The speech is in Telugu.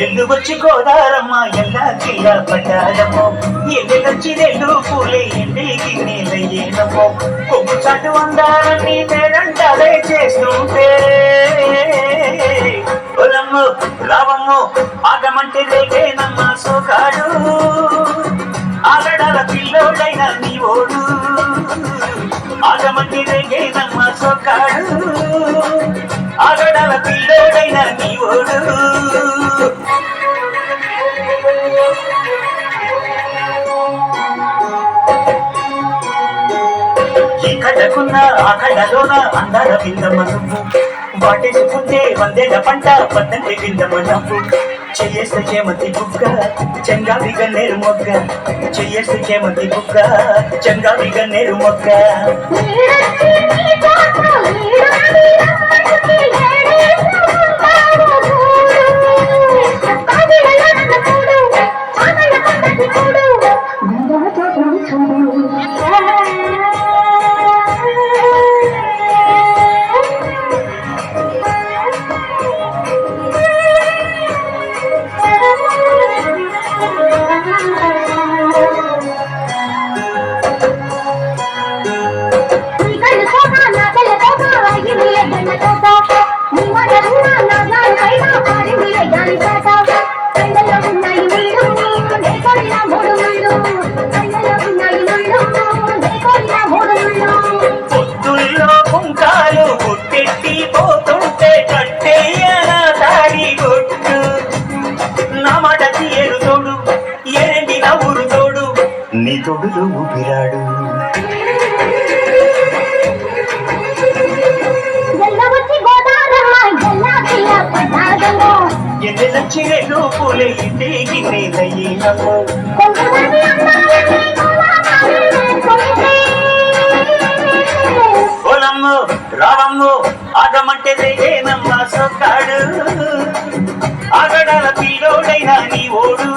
ఎల్లు వచ్చి గోదారమ్మ ఎల్లా కిల్లా పడ్డాడమ్మో ఎల్లొచ్చి నెల్లు పూలే ఎండికి నీళ్ళయ్యేనమ్మో కొమ్ము చాటు అందారని నేనంటాలే చేస్తుంటే పొలమ్ము రావమ్ము ఆగమంటే లేకేనమ్మ సోకాడు ఆగడాల పిల్లోడైన నీ ఓడు ఆగమంటే లేకేనమ్మ సోకాడు ఆగడాల పిల్లోడైన నీ ఓడు ఈ కళ్ళకున్న ఆ కళ్ళలోన అందాల బిందమ్మ నువ్వు వాటేసుకుంటే వందేళ్ల పంట పద్దంటే బిందమ్మ నవ్వు చెయ్యేస్తే చేమంతి బుగ్గ చెంగావి గన్నేరు మొగ్గ చెయ్యేస్తే చేమంతి బుగ్గ చెంగావి గన్నేరు మొగ్గ పొత్తుల్లో పుంకాలు పుట్టెట్టి పోతుంటే కట్టేయన తాడి కొట్టు నా మాట తీయరు తోడు ఎరండి నా ఊరు తోడు నీ తోడులో ఊపిరాడు ఎన్నెలొచ్చి రెండు పూలే ఇంటికి నీళ్ళయ్యేనమ్మో పొలమ్ము రావమ్ము ఆగమంటే రేగేనమ్మ సొక్కాడు ఆగడాల పిల్లోడైనా నీ ఓడు